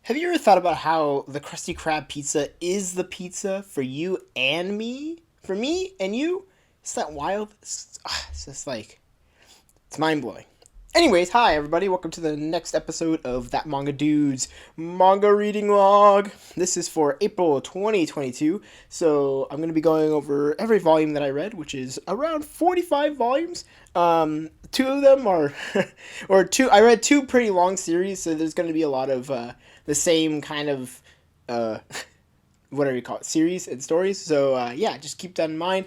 Have you ever thought about how the Krusty Krab pizza is the pizza for you and me? For me and you? Is that wild? It's just like, it's mind blowing. Anyways, hi everybody, welcome to the next episode of That Manga Dude's manga reading log. This is for April 2022, so I'm going to be going over every volume that I read, which is around 45 volumes. Two of them are, I read two pretty long series, so there's going to be a lot of the same kind of, whatever you call it, series and stories. So yeah, just keep that in mind.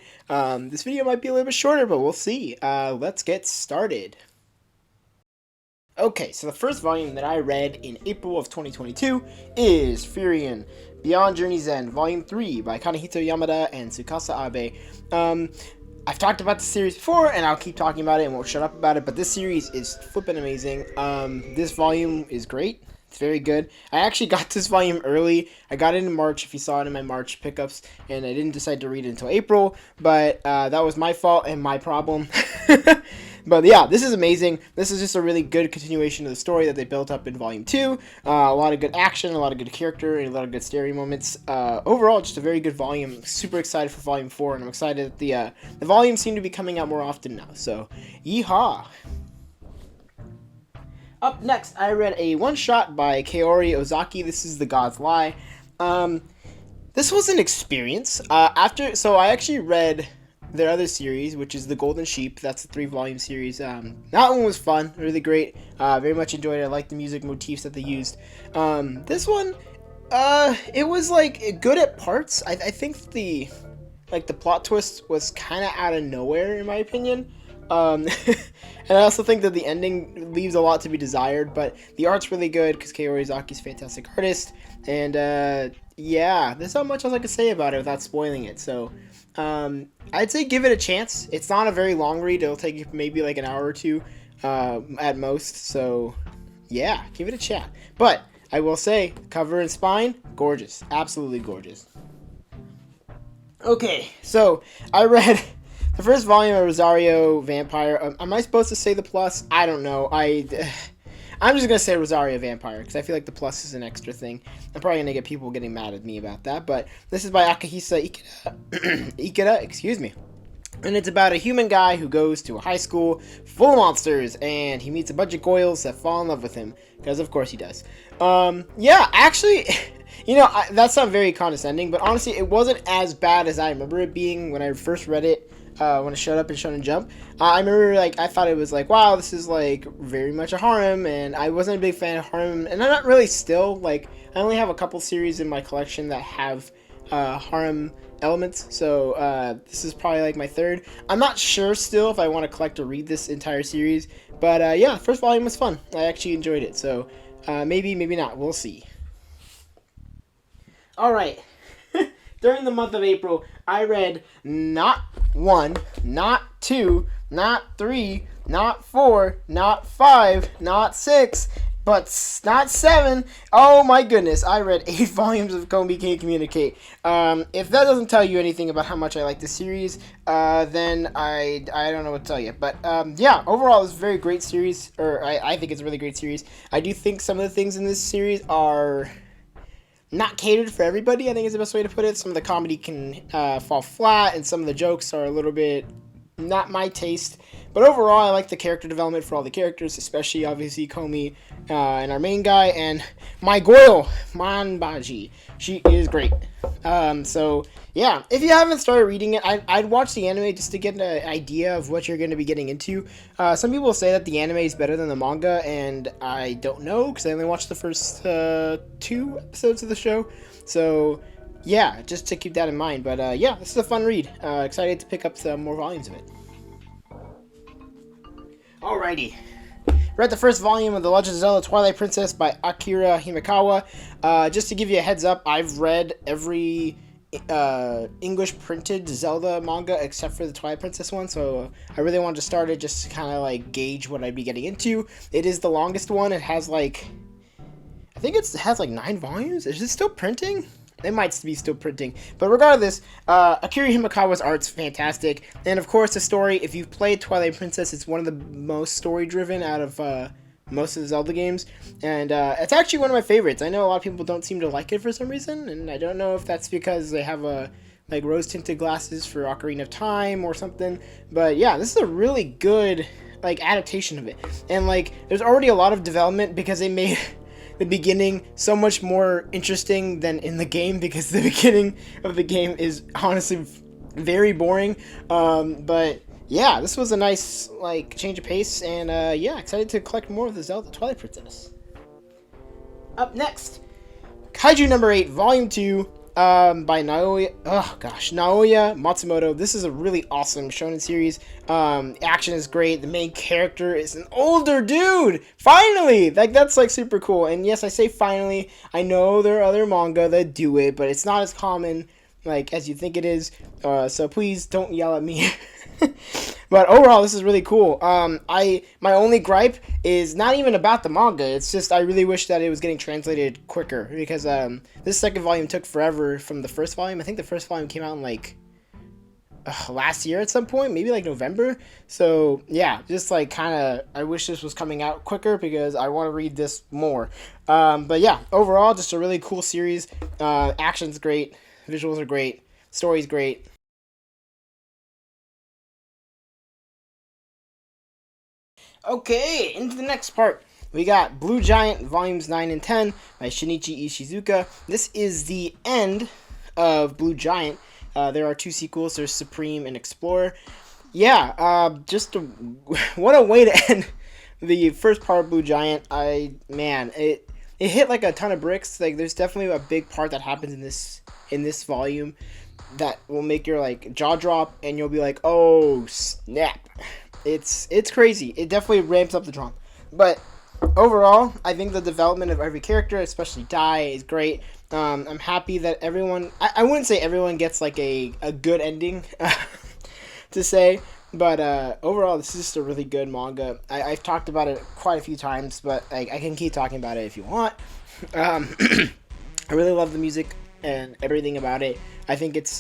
This video might be a little bit shorter, but we'll see. Let's get started. Okay, so the first volume that I read in April of 2022 is Furion, Beyond Journey's End, Volume 3 by Kanehito Yamada and Tsukasa Abe. I've talked about the series before, and I'll keep talking about it and won't shut up about it, but this series is flippin' amazing. This volume is great. It's very good. I actually got this volume early. I got it in March, if you saw it in my March pickups, and I didn't decide to read it until April, but that was my fault and my problem. But yeah, this is amazing. This is just a really good continuation of the story that they built up in Volume 2. A lot of good action, a lot of good character, and a lot of good story moments. Overall, just a very good volume. I'm super excited for Volume 4, and I'm excited that the volumes seem to be coming out more often now. So, yeehaw! Up next, I read a one-shot by Kaori Ozaki. This is The God's Lie. This was an experience. So I actually read their other series, which is The Golden Sheep. That's a 3-volume series. That one was fun, really great. Very much enjoyed it. I liked the music motifs that they used. This one, it was like good at parts. I think the plot twist was kind of out of nowhere, in my opinion. And I also think that the ending leaves a lot to be desired, but the art's really good because Kaori Ozaki's a fantastic artist. And yeah, there's not much else I can say about it without spoiling it. So I'd say give it a chance. It's not a very long read. It'll take you maybe like an hour or two at most. So yeah, give it a shot. But I will say, cover and spine, gorgeous. Absolutely gorgeous. Okay, so I read the first volume of Rosario Vampire. Am I supposed to say the plus? I don't know. I'm just going to say Rosario Vampire because I feel like the plus is an extra thing. I'm probably going to get people getting mad at me about that. But this is by Akihisa Ikeda, excuse me. And it's about a human guy who goes to a high school full of monsters, and he meets a bunch of goyles that fall in love with him. Because of course he does. Yeah, actually, that's not very condescending, but honestly, it wasn't as bad as I remember it being when I first read it. When it showed up in Shonen Jump, I remember I thought it was wow, this is very much a harem, and I wasn't a big fan of harem, and I'm not really still. I only have a couple series in my collection that have harem elements, so this is probably my third. I'm not sure still if I want to collect or read this entire series, but yeah, first volume was fun. I actually enjoyed it, so maybe not. We'll see. All right. During the month of April, I read not 1, not 2, not 3, not 4, not 5, not 6, but not 7. Oh my goodness, I read 8 volumes of Komi Can't Communicate. If that doesn't tell you anything about how much I like this series, then I don't know what to tell you. But yeah, overall, it's a very great series, or I think it's a really great series. I do think some of the things in this series are not catered for everybody, I think is the best way to put it. Some of the comedy can fall flat, and some of the jokes are a little bit not my taste. But overall, I like the character development for all the characters, especially, obviously, Komi and our main guy, and my Goyle, Manbaji. She is great. So, yeah, if you haven't started reading it, I'd watch the anime just to get an idea of what you're going to be getting into. Some people say that the anime is better than the manga, and I don't know, because I only watched the first 2 episodes of the show. So, yeah, just to keep that in mind. But, yeah, this is a fun read. Excited to pick up some more volumes of it. Alrighty. Read the first volume of The Legend of Zelda Twilight Princess by Akira Himekawa. Just to give you a heads up, I've read every English printed Zelda manga except for the Twilight Princess one, so I really wanted to start it just to kind of gauge what I'd be getting into. It is the longest one. It has I think it has 9 volumes. Is it still printing? They might be still printing. But regardless, Akira Himakawa's art's fantastic. And of course, the story, if you've played Twilight Princess, it's one of the most story-driven out of most of the Zelda games. And it's actually one of my favorites. I know a lot of people don't seem to like it for some reason. And I don't know if that's because they have like rose-tinted glasses for Ocarina of Time or something. But yeah, this is a really good like adaptation of it. And like, there's already a lot of development because they made the beginning so much more interesting than in the game, because the beginning of the game is honestly very boring. But yeah, this was a nice like change of pace, and yeah, excited to collect more of the Zelda Twilight Princess. Up next, Kaiju number 8, Volume 2, by Naoya Matsumoto. This is a really awesome shonen series. Action is great. The main character is an older dude. Finally, like that's like super cool. And yes, I say finally. I know there are other manga that do it, but it's not as common like as you think it is. So please don't yell at me. But overall, this is really cool. My only gripe is not even about the manga. It's just I really wish that it was getting translated quicker, because this second volume took forever from the first volume. I think the first volume came out in like last year at some point, maybe like November. So yeah, just like kind of I wish this was coming out quicker because I want to read this more. But yeah, overall, just a really cool series. Action's great, visuals are great, story's great. Okay, into the next part. We got Blue Giant Volumes 9 and 10 by Shinichi Ishizuka. This is the end of Blue Giant. There are 2 sequels. There's Supreme and Explorer. Yeah, what a way to end the first part of Blue Giant. It hit like a ton of bricks. Like there's definitely a big part that happens in this volume that will make your like jaw drop, and you'll be like, oh snap. It's crazy. It definitely ramps up the drama. But overall, I think the development of every character, especially Dai, is great. I'm happy that everyone... I wouldn't say everyone gets like a good ending to say. But overall, this is just a really good manga. I've talked about it quite a few times, but I can keep talking about it if you want. I really love the music and everything about it. I think its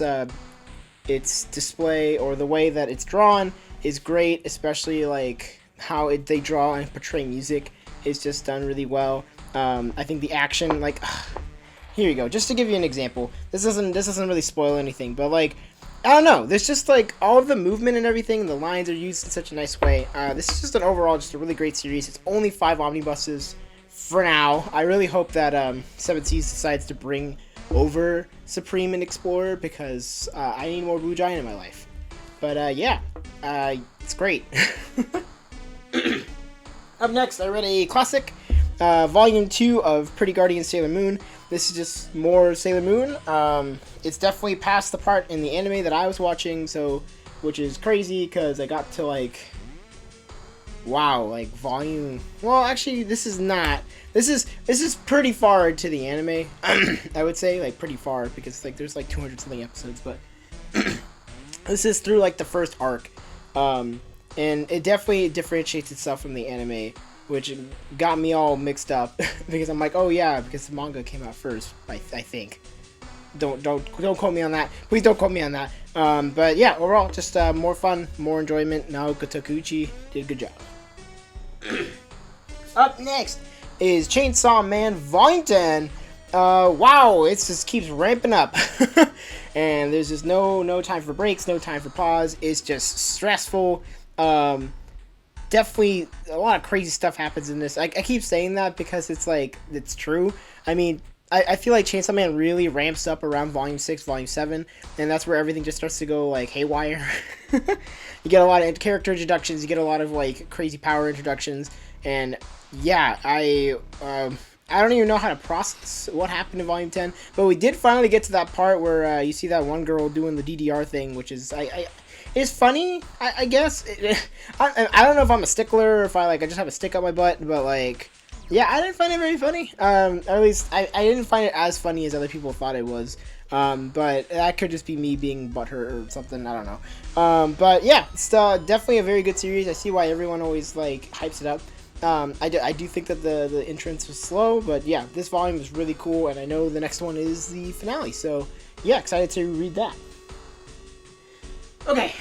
display, or the way that it's drawn, is great, especially like how they draw and portray music is just done really well. I think the action, like, here you go. Just to give you an example, this doesn't really spoil anything, but like, I don't know. There's just like all of the movement and everything. The lines are used in such a nice way. This is just just a really great series. It's only 5 omnibuses for now. I really hope that Seven Seas decides to bring over Supreme and Explorer, because I need more Blue Giant in my life. But yeah, it's great. Up next, I read a classic, Volume 2 of Pretty Guardian Sailor Moon. This is just more Sailor Moon. It's definitely past the part in the anime that I was watching, which is crazy because I got to like, wow, like volume. Well, actually, this is not. This is pretty far into the anime. I would say like pretty far, because like there's like 200 something episodes, but this is through like the first arc. And it definitely differentiates itself from the anime, which got me all mixed up because I'm like, oh yeah, because the manga came out first. I think. Don't quote me on that. Please don't quote me on that. But yeah, overall, just more fun, more enjoyment. Naoki Takeuchi did a good job. Up next is Chainsaw Man Volume 10. Wow, it just keeps ramping up. And there's just no time for breaks, no time for pause. It's just stressful. Definitely a lot of crazy stuff happens in this. I keep saying that because it's like, it's true. I mean, I feel like Chainsaw Man really ramps up around Volume 6, Volume 7, and that's where everything just starts to go, like, haywire. You get a lot of character introductions, you get a lot of, like, crazy power introductions, and, yeah, I don't even know how to process what happened in Volume 10, but we did finally get to that part where you see that one girl doing the DDR thing, which is, it's funny, I guess. I don't know if I'm a stickler or if I just have a stick up my butt, but, like, yeah, I didn't find it very funny. Or at least I didn't find it as funny as other people thought it was. But that could just be me being butthurt or something. I don't know. But yeah, it's definitely a very good series. I see why everyone always like hypes it up. I do think that the entrance was slow, but yeah, this volume is really cool, and I know the next one is the finale, so yeah, excited to read that. Okay,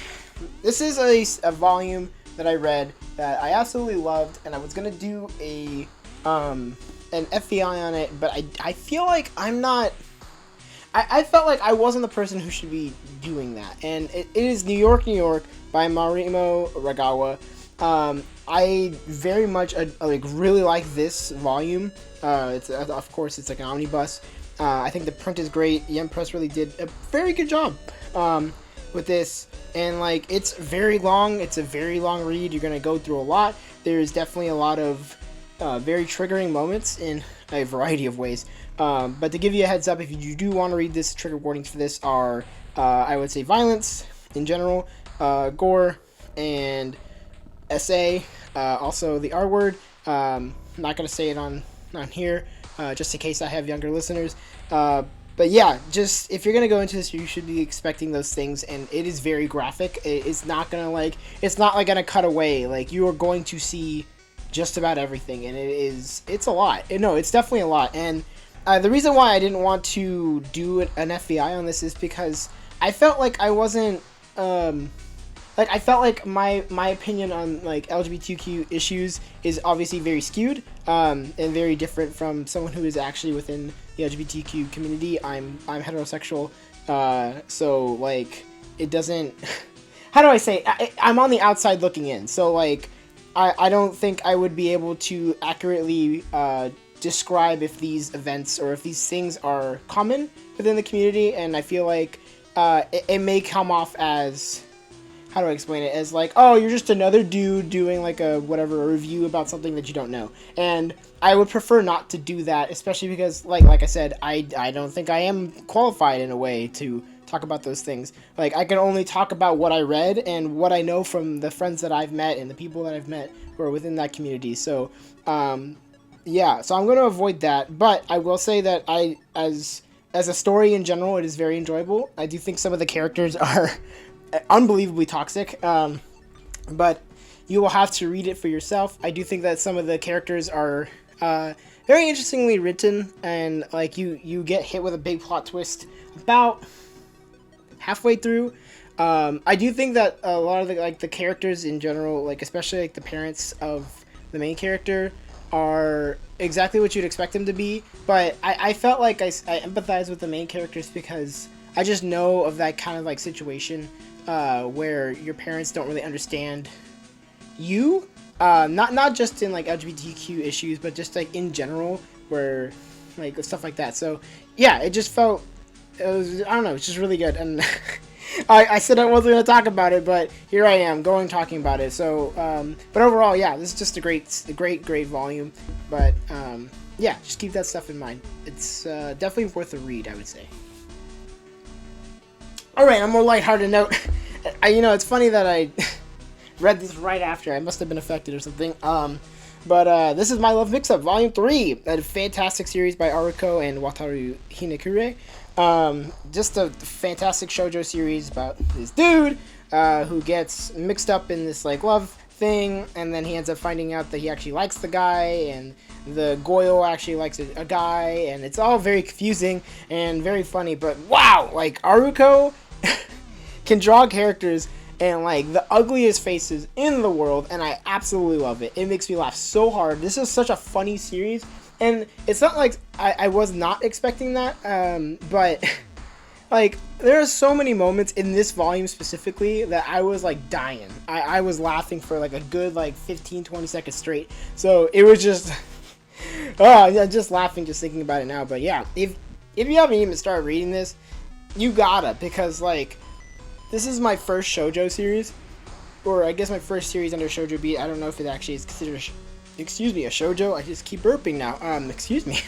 this is a volume that I read that I absolutely loved, and I was gonna do an FVI on it, but I feel like I'm not. I felt like I wasn't the person who should be doing that, and it is New York, New York by Marimo Ragawa. I very much really like this volume. It's of course it's like an omnibus. I think the print is great. Yen Press really did a very good job with this, and like it's very long. It's a very long read. You're gonna go through a lot. There's definitely a lot of very triggering moments in a variety of ways. But to give you a heads up, if you do want to read this, trigger warnings for this are, I would say, violence in general, gore, and SA. Also, the R word. I'm not going to say it on here, just in case I have younger listeners. But yeah, just if you're going to go into this, you should be expecting those things, and it is very graphic. It's not going to, it's not like going to cut away. Like, you are going to see just about everything, and it's a lot. No, it's definitely a lot, and the reason why I didn't want to do an FBI on this is because I felt like I wasn't, I felt like my opinion on, like, LGBTQ issues is obviously very skewed, and very different from someone who is actually within the LGBTQ community. I'm heterosexual, so, like, it doesn't, how do I say, I'm on the outside looking in, so, like, I don't think I would be able to accurately, describe if these events or if these things are common within the community, and I feel like it may come off as, how do I explain it, as like, oh, you're just another dude doing like a review about something that you don't know, and I would prefer not to do that, especially because like I said, I don't think I am qualified in a way to talk about those things. Like, I can only talk about what I read and what I know from the friends that I've met and the people that I've met who are within that community. So yeah, so I'm going to avoid that, but I will say that as a story in general, it is very enjoyable. I do think some of the characters are unbelievably toxic, but you will have to read it for yourself. I do think that some of the characters are very interestingly written, and like you get hit with a big plot twist about halfway through. I do think that a lot of the characters in general, like especially like the parents of the main character, are exactly what you'd expect them to be, but I felt like I empathize with the main characters because I just know of that kind of like situation where your parents don't really understand you, not just in like LGBTQ issues, but just like in general, where like stuff like that. So yeah, it just felt, I don't know, it's just really good, and I said I wasn't going to talk about it, but here I am talking about it. So, but overall, yeah, this is just a great volume. But yeah, just keep that stuff in mind. It's definitely worth a read, I would say. All right, on a more lighthearted note, it's funny that I read this right after. I must have been affected or something. But this is My Love Mix-Up, Volume 3, a fantastic series by Tarico and Wataru Hinekure. Just a fantastic shoujo series about this dude who gets mixed up in this like love thing, and then he ends up finding out that he actually likes the guy, and the goyo actually likes a guy, and it's all very confusing and very funny. But wow, like Aruko can draw characters and like the ugliest faces in the world, and I absolutely love it. It makes me laugh so hard. This is such a funny series, and it's not like I was not expecting that, but like there are so many moments in this volume specifically that I was like dying. I was laughing for like a good like 15-20 seconds straight. So it was just oh yeah, just laughing just thinking about it now. But yeah, if you haven't even started reading this, you gotta, because like this is my first shoujo series, or I guess my first series under Shoujo Beat. I don't know if it actually is considered a shoujo. I just keep burping now. Excuse me.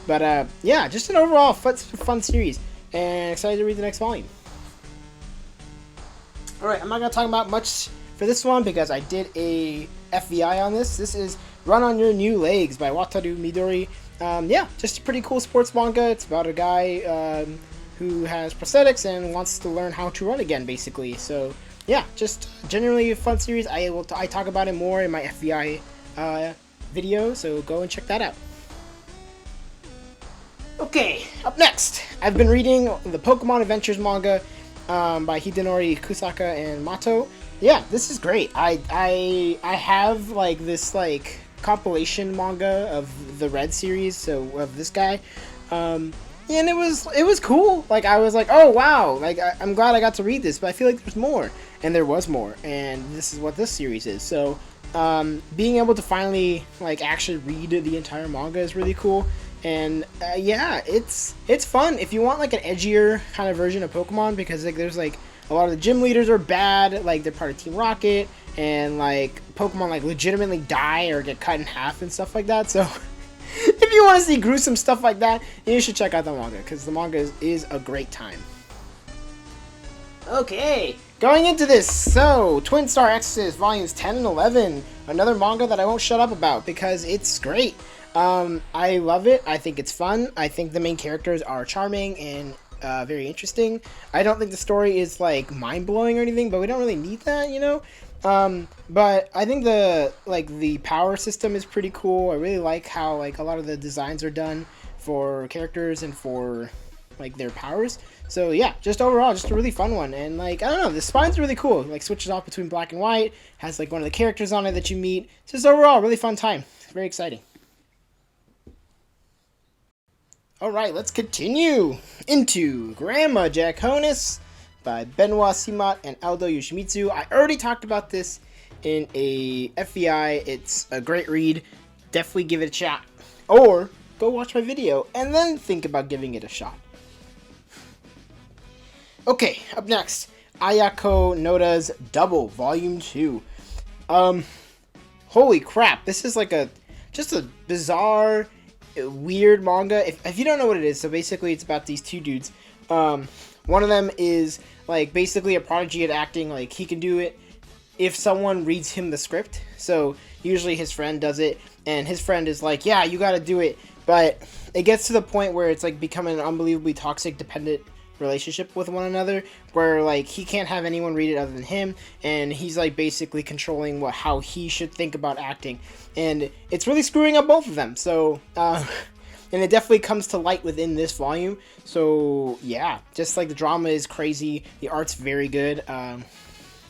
But yeah, just an overall fun series, and excited to read the next volume. All right, I'm not gonna talk about much for this one because I did a FVI on this. This is Run on Your New Legs by Wataru Midori. Yeah, just a pretty cool sports manga. It's about a guy who has prosthetics and wants to learn how to run again, basically. So yeah, just generally a fun series. I talk about it more in my FVI video, so go and check that out. Okay, up next, I've been reading the Pokemon Adventures manga by Hidenori Kusaka and Mato. Yeah, this is great. I have like this like compilation manga of the Red series, so of this guy, and it was cool. Like I was like, oh wow, like I'm glad I got to read this, but I feel like there's more, and there was more, and this is what this series is. So being able to finally like actually read the entire manga is really cool. And yeah, it's fun if you want like an edgier kind of version of Pokemon, because like there's like a lot of the gym leaders are bad, like they're part of Team Rocket, and like Pokemon like legitimately die or get cut in half and stuff like that. So if you want to see gruesome stuff like that, you should check out the manga, because the manga is a great time. Okay, going into this, so Twin Star Exorcist volumes 10 and 11, another manga that I won't shut up about because it's great. I love it. I think it's fun. I think the main characters are charming and very interesting. I don't think the story is like mind-blowing or anything, but we don't really need that, you know? But I think the power system is pretty cool. I really like how like a lot of the designs are done for characters and for like their powers. So yeah, just overall, just a really fun one. And like, I don't know, the spine's really cool. Like switches off between black and white, has like one of the characters on it that you meet. It's just overall really fun time. It's very exciting. Alright, let's continue into Grandma Jaconis by Benoit Simat and Aldo Yoshimitsu. I already talked about this in a FVI. It's a great read. Definitely give it a shot. Or go watch my video and then think about giving it a shot. Okay, up next, Ayako Noda's Double, Volume 2. Holy crap, this is like just a bizarre, weird manga. If you don't know what it is, so basically it's about these two dudes. One of them is like basically a prodigy at acting. Like he can do it if someone reads him the script. So usually his friend does it, and his friend is like, yeah, you gotta do it. But it gets to the point where it's like becoming an unbelievably toxic, dependent relationship with one another, where like he can't have anyone read it other than him, and he's like basically controlling how he should think about acting, and it's really screwing up both of them. So and it definitely comes to light within this volume. So yeah, just like the drama is crazy, the art's very good. At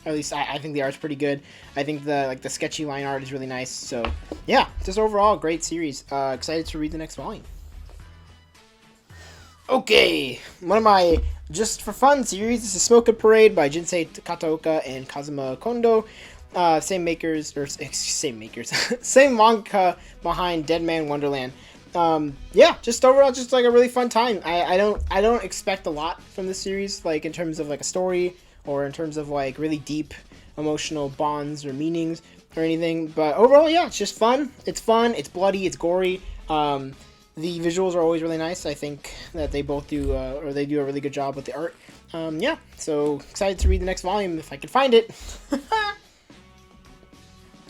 least I think the art's pretty good. I think the sketchy line art is really nice. So yeah, just overall great series. Excited to read the next volume. Okay, one of my just for fun series. This is Smoke Parade by Jinsei Kataoka and Kazuma Kondo. Same manga behind Dead Man Wonderland. Yeah, just overall, just like a really fun time. I don't expect a lot from this series, like in terms of like a story or in terms of like really deep emotional bonds or meanings or anything. But overall, yeah, it's just fun. It's bloody, it's gory. The visuals are always really nice. I think that they both do, or they do a really good job with the art. Yeah, so excited to read the next volume if I can find it.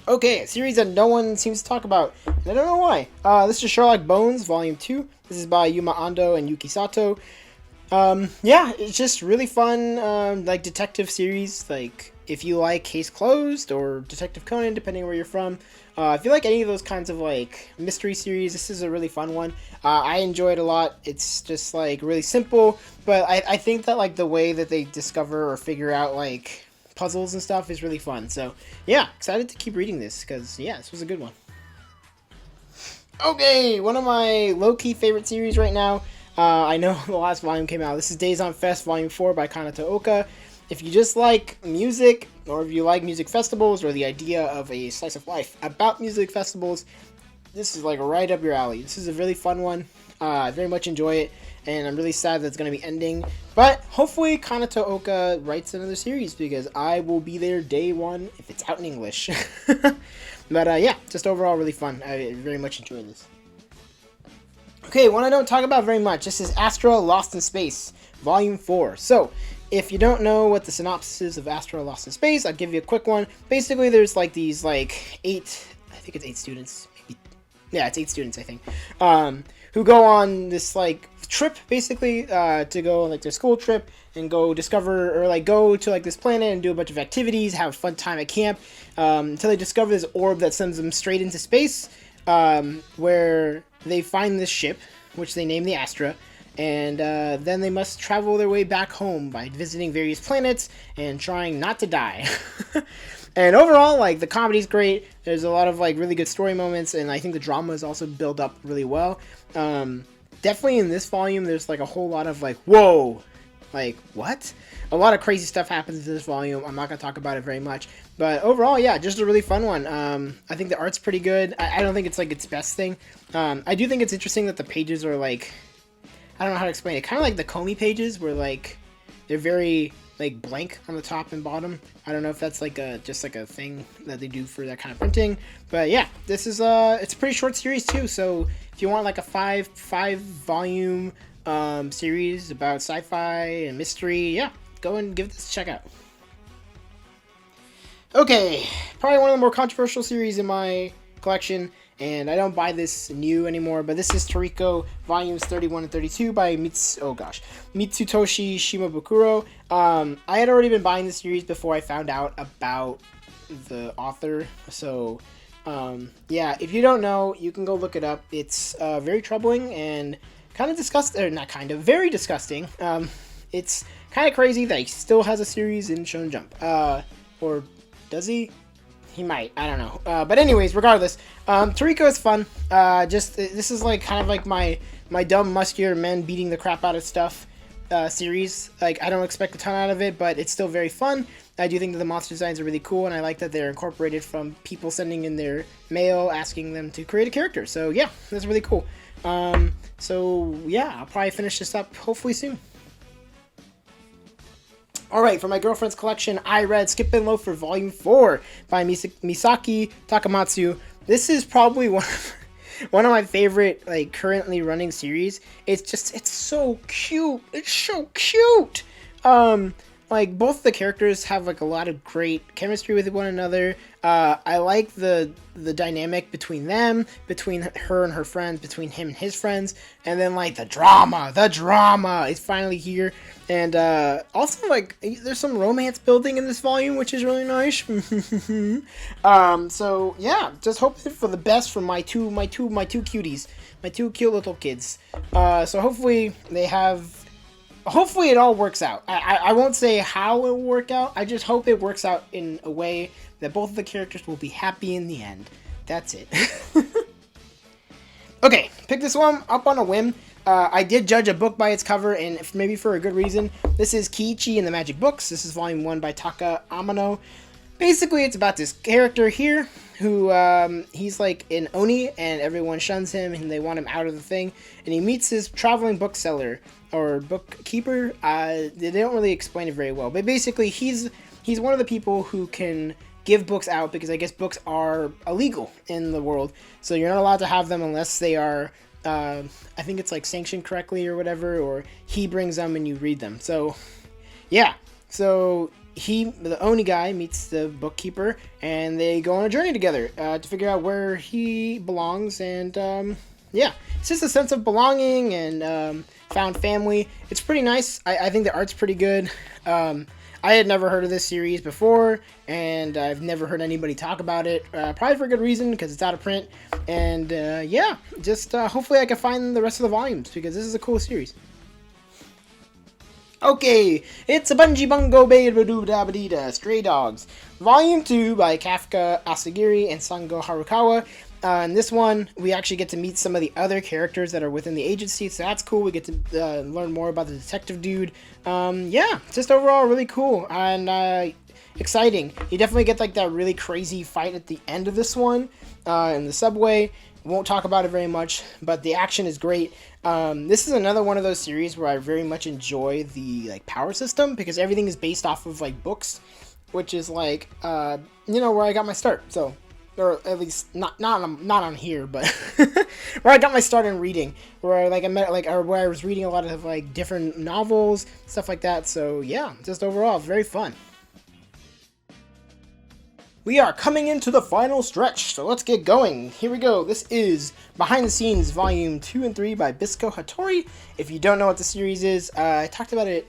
Okay, a series that no one seems to talk about, and I don't know why. This is Sherlock Bones, Volume 2. This is by Yuma Ando and Yuki Sato. Yeah, it's just really fun, like, detective series. Like, if you like Case Closed or Detective Conan, depending where you're from. If you like any of those kinds of, like, mystery series, this is a really fun one. I enjoy it a lot. It's just, like, really simple, but I think that, like, the way that they discover or figure out, like, puzzles and stuff is really fun. So yeah, excited to keep reading this because yeah, this was a good one. Okay, one of my low-key favorite series right now. I know the last volume came out. This is Days on Fest Volume 4 by Kanata Oka. If you just like music, or if you like music festivals, or the idea of a slice of life about music festivals, this is like right up your alley. This is a really fun one. I very much enjoy it, and I'm really sad that it's going to be ending. But hopefully Kanata Oka writes another series, because I will be there day one if it's out in English. But yeah, just overall really fun. I very much enjoyed this. Okay, one I don't talk about very much. This is Astral Lost in Space, Volume 4. So, if you don't know what the synopsis is of Astral Lost in Space, I'll give you a quick one. Basically, there's like these like I think it's 8 students. Maybe, yeah, it's 8 students, I think. Who go on this like trip, basically, to go on like their school trip, and go discover, or like go to like this planet and do a bunch of activities, have a fun time at camp, until they discover this orb that sends them straight into space, where they find this ship, which they name the Astra, and then they must travel their way back home by visiting various planets and trying not to die. And overall, like, the comedy's great. There's a lot of like really good story moments, and I think the drama is also built up really well. Definitely in this volume, there's like a whole lot of like, whoa, like, what? A lot of crazy stuff happens in this volume. I'm not gonna talk about it very much, but overall, yeah, just a really fun one. I think the art's pretty good. I don't think it's like its best thing. I do think it's interesting that the pages are like, I don't know how to explain it. Kind of like the Comey pages, where like they're very like blank on the top and bottom. I don't know if that's like just like a thing that they do for that kind of printing. But yeah, this is it's a pretty short series too. So if you want like a five volume series about sci-fi and mystery, yeah, go and give this a check out. Okay, probably one of the more controversial series in my collection, and I don't buy this new anymore, but this is Tarico volumes 31 and 32 by Mitsutoshi Shimabukuro. I had already been buying this series before I found out about the author, so yeah, if you don't know, you can go look it up. It's very troubling and kind of disgusting, or not kind of, very disgusting. It's kind of crazy that he still has a series in Shonen Jump, or does he? He might. I don't know. But anyways, regardless, Tarico is fun. This is like kind of like my dumb muscular men beating the crap out of stuff series. Like, I don't expect a ton out of it, but it's still very fun. I do think that the monster designs are really cool, and I like that they're incorporated from people sending in their mail asking them to create a character. So yeah, that's really cool. So yeah, I'll probably finish this up hopefully soon. Alright, for my girlfriend's collection, I read Skip and Loafer Volume 4 by Misaki Takamatsu. This is probably one of my favorite, like, currently running series. It's so cute. It's so cute. Like, both the characters have, like, a lot of great chemistry with one another. I like the dynamic between them, between her and her friends, between him and his friends, and then, like, the drama is finally here. And also, like, there's some romance building in this volume, which is really nice. So yeah, just hoping for the best from my two cuties, my two cute little kids. So hopefully it all works out. I won't say how it will work out. I just hope it works out in a way that both of the characters will be happy in the end. That's it. Okay, pick this one up on a whim. I did judge a book by its cover, and maybe for a good reason. This is Kiichi and the Magic Books. This is volume 1 by Taka Amano. Basically, it's about this character here who, he's like an Oni, and everyone shuns him, and they want him out of the thing. And he meets his traveling bookseller, or bookkeeper. They don't really explain it very well. But basically, he's one of the people who can give books out, because I guess books are illegal in the world. So you're not allowed to have them unless they are, I think it's like sanctioned correctly or whatever, or he brings them and you read them. So, yeah. So the Oni guy meets the bookkeeper, and they go on a journey together to figure out where he belongs. And yeah, it's just a sense of belonging and found family. It's pretty nice. I think the art's pretty good. I had never heard of this series before, and I've never heard anybody talk about it, probably for a good reason, because it's out of print. And yeah, just hopefully I can find the rest of the volumes, because this is a cool series. Okay, it's a Bunji Bungo Beiradu Dabadida Stray Dogs, Volume 2 by Kafka Asagiri and Sango Harukawa. In this one, we actually get to meet some of the other characters that are within the agency, so that's cool. We get to learn more about the detective dude. Yeah, just overall really cool and exciting. You definitely get like that really crazy fight at the end of this one in the subway. Won't talk about it very much, but the action is great. This is another one of those series where I very much enjoy the like power system, because everything is based off of like books, which is like where I got my start. So, or at least not on here, but where I got my start in reading, where like I met like, or where I was reading a lot of like different novels, stuff like that. So yeah, just overall very fun. We are coming into the final stretch, so let's get going. Here we go. This is Behind the Scenes Volume 2 and 3 by Bisco Hattori. If you don't know what the series is, I talked about it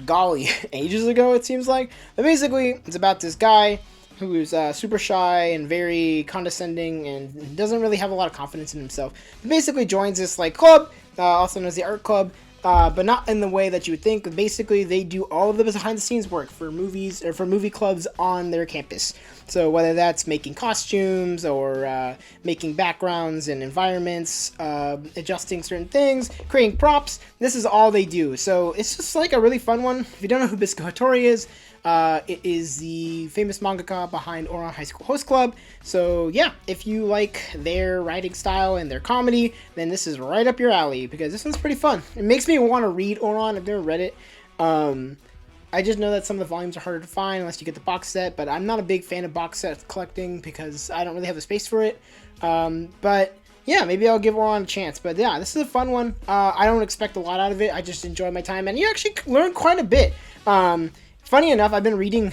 golly, ages ago, it seems like. But basically, it's about this guy who's super shy and very condescending and doesn't really have a lot of confidence in himself. He basically joins this like club, also known as the art club, but not in the way that you would think. Basically, they do all of the behind-the-scenes work for movies or for movie clubs on their campus. So whether that's making costumes or making backgrounds and environments, adjusting certain things, creating props, this is all they do. So it's just like a really fun one. If you don't know who Bisco Hattori is, it is the famous mangaka behind Ouran High School Host Club. So yeah, if you like their writing style and their comedy, then this is right up your alley because this one's pretty fun. It makes me want to read Ouran. I've never read it. I just know that some of the volumes are harder to find unless you get the box set, but I'm not a big fan of box set collecting because I don't really have the space for it. But yeah, maybe I'll give Ouran a chance. But yeah, this is a fun one. I don't expect a lot out of it. I just enjoy my time, and you actually learn quite a bit. Funny enough, I've been reading,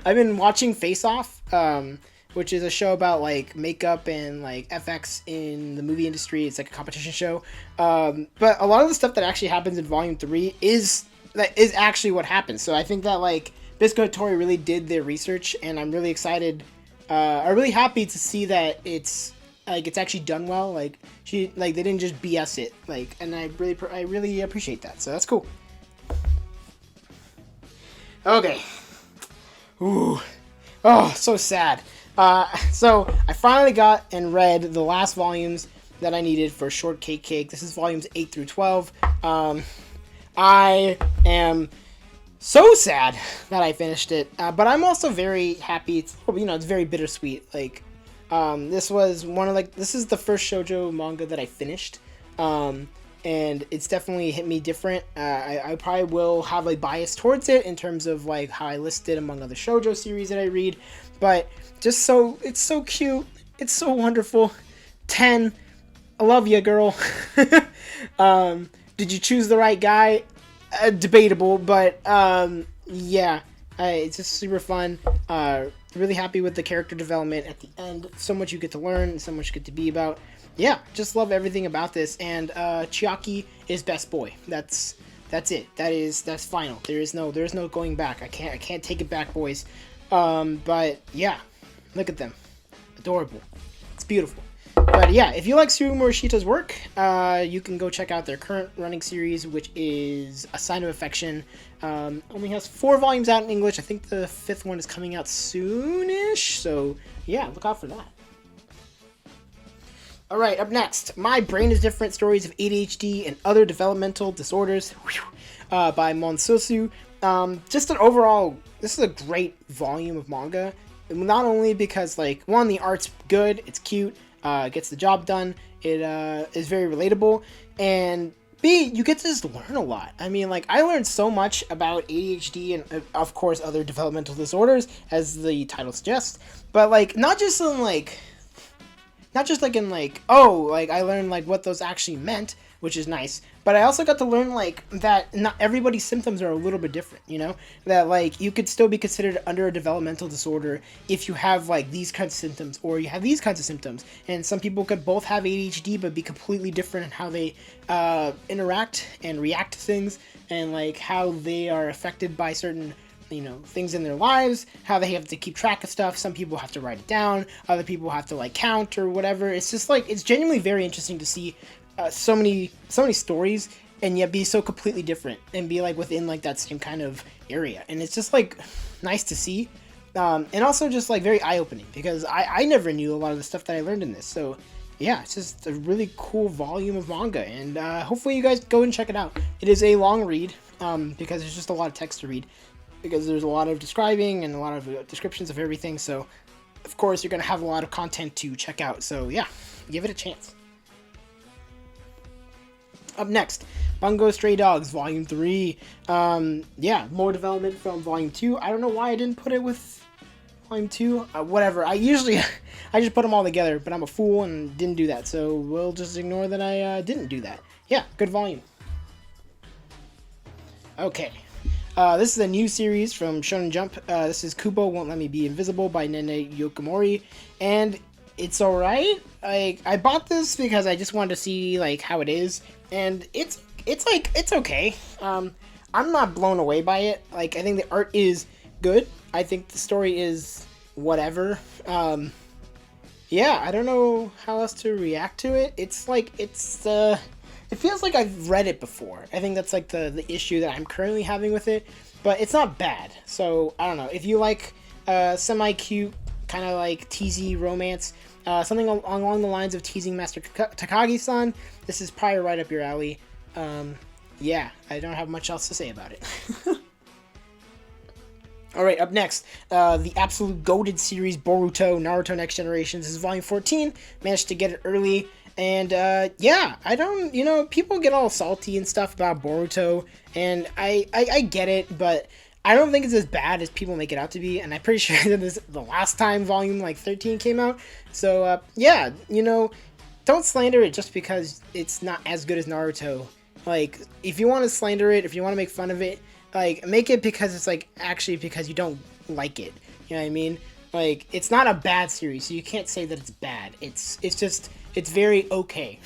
I've been watching Face Off, which is a show about like makeup and like FX in the movie industry. It's like a competition show. But a lot of the stuff that actually happens in Volume 3 is actually what happens. So I think that like Bisco Hattori really did their research, and I'm really excited. I'm really happy to see that it's actually done well. Like they didn't just BS it. Like, and I really appreciate that. So that's cool. Okay. Ooh. Oh, so sad. So I finally got and read the last volumes that I needed for Shortcake. This is volumes 8 through 12. I am so sad that I finished it, but I'm also very happy. It's very bittersweet. Like, this was this is the first shoujo manga that I finished, and it's definitely hit me different. I probably will have a bias towards it in terms of like how I list it among other shoujo series that I read, but it's so cute. It's so wonderful. 10. I love you, girl. Did you choose the right guy? Debatable, but yeah, it's just super fun. Really happy with the character development at the end. So much you get to learn, so much you get to be about. Yeah, just love everything about this. And Chiaki is best boy. That's it. That's final. There's no going back. I can't take it back, boys. But yeah, look at them, adorable. It's beautiful. But yeah, if you like Suru Morishita's work, you can go check out their current running series, which is A Sign of Affection. Only has 4 volumes out in English. I think the 5th one is coming out soonish. So yeah, look out for that. Alright, up next, My Brain is Different, Stories of ADHD and Other Developmental Disorders by Monsosu. Just an overall, this is a great volume of manga. Not only because, like, one, the art's good, it's cute, gets the job done, it is very relatable, and B, you get to just learn a lot. I mean, like, I learned so much about ADHD and, of course, other developmental disorders, as the title suggests, but, like, not just in, like, I learned, like, what those actually meant, which is nice, but I also got to learn, like, that not everybody's symptoms are a little bit different, you know? That, like, you could still be considered under a developmental disorder if you have, like, these kinds of symptoms, or you have these kinds of symptoms, and some people could both have ADHD, but be completely different in how they interact and react to things, and, like, how they are affected by certain things in their lives, how they have to keep track of stuff. Some people have to write it down, other people have to, like, count or whatever. It's just, like, it's genuinely very interesting to see so many stories and yet be so completely different and be, like, within, like, that same kind of area. And it's just, like, nice to see. And also just, like, very eye-opening because I never knew a lot of the stuff that I learned in this. So yeah, it's just a really cool volume of manga, and hopefully you guys go and check it out. It is a long read because there's just a lot of text to read, because there's a lot of describing and a lot of descriptions of everything, so of course you're going to have a lot of content to check out. So yeah, give it a chance. Up next, Bungo Stray Dogs Volume 3. Yeah, more development from Volume 2. I don't know why I didn't put it with Volume 2. Whatever, I just put them all together, but I'm a fool and didn't do that, so we'll just ignore that I didn't do that. Yeah, good volume. Okay. This is a new series from Shonen Jump. This is Kubo Won't Let Me Be Invisible by Nene Yokomori, and it's alright. I bought this because I just wanted to see, like, how it is, and it's okay. I'm not blown away by it. Like, I think the art is good. I think the story is whatever. Yeah, I don't know how else to react to it. It's like, it feels like I've read it before. I think that's like the issue that I'm currently having with it, but it's not bad. So, I don't know. If you like semi-cute, kind of like teasy romance, something along the lines of teasing Master Takagi-san, this is probably right up your alley. Yeah, I don't have much else to say about it. Alright, up next, the absolute goated series, Boruto, Naruto Next Generation. This is volume 14, managed to get it early, and, yeah, I don't, you know, people get all salty and stuff about Boruto, and I get it, but I don't think it's as bad as people make it out to be, and I'm pretty sure that this the last time volume, like, 13 came out, so, yeah, you know, don't slander it just because it's not as good as Naruto. Like, if you want to slander it, if you want to make fun of it, like, make it because it's, like, actually because you don't like it. You know what I mean? Like, it's not a bad series, so you can't say that it's bad. It's just, it's very okay.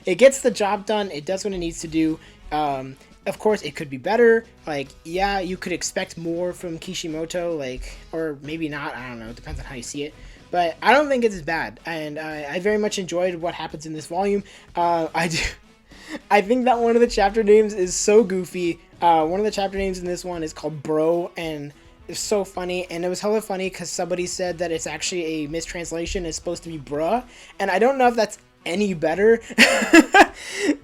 It gets the job done. It does what it needs to do. Of course, it could be better. Like, yeah, you could expect more from Kishimoto, like, or maybe not. I don't know. It depends on how you see it. But I don't think it's as bad. And I very much enjoyed what happens in this volume. I think that one of the chapter names is so goofy. One of the chapter names in this one is called Bro, and it's so funny. And it was hella funny because somebody said that it's actually a mistranslation. It's supposed to be bruh. And I don't know if that's any better.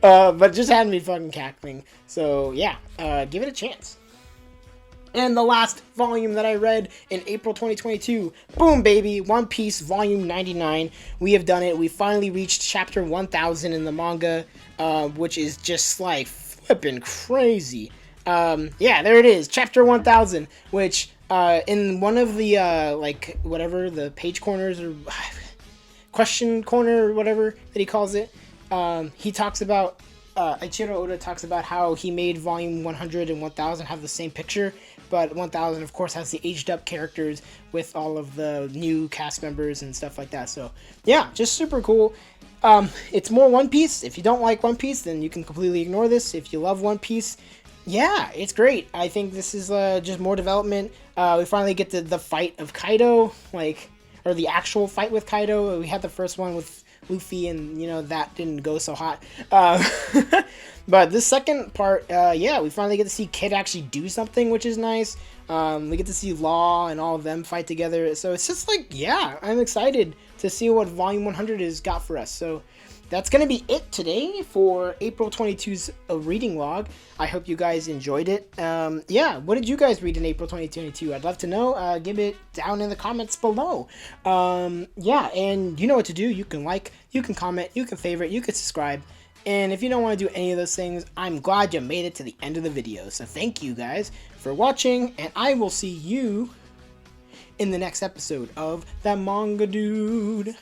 But just had me fucking cackling. So, yeah, give it a chance. And the last volume that I read in April 2022, boom baby, One Piece volume 99. We have done it. We finally reached chapter 1000 in the manga, which is just like flipping crazy. Yeah, there it is, chapter 1000, which in one of the like whatever the page corners or question corner or whatever that he calls it, he talks about Eiichiro Oda talks about how he made volume 100 and 1000 have the same picture, but 1000 of course has the aged up characters with all of the new cast members and stuff like that. So yeah, just super cool. It's more One Piece. If you don't like One Piece, then you can completely ignore this. If you love One Piece, yeah, it's great. I think this is just more development. We finally get to the fight of Kaido, like, or the actual fight with Kaido. We had the first one with Luffy, and, you know, that didn't go so hot. But this second part, yeah, we finally get to see Kid actually do something, which is nice. We get to see Law and all of them fight together. So it's just like, yeah, I'm excited to see what Volume 100 has got for us. So that's going to be it today for April 22's reading log. I hope you guys enjoyed it. Yeah, what did you guys read in April 2022? I'd love to know. Give it down in the comments below. Yeah, and you know what to do. You can like, you can comment, you can favorite, you can subscribe. And if you don't want to do any of those things, I'm glad you made it to the end of the video. So thank you guys for watching, and I will see you in the next episode of The Manga Dude.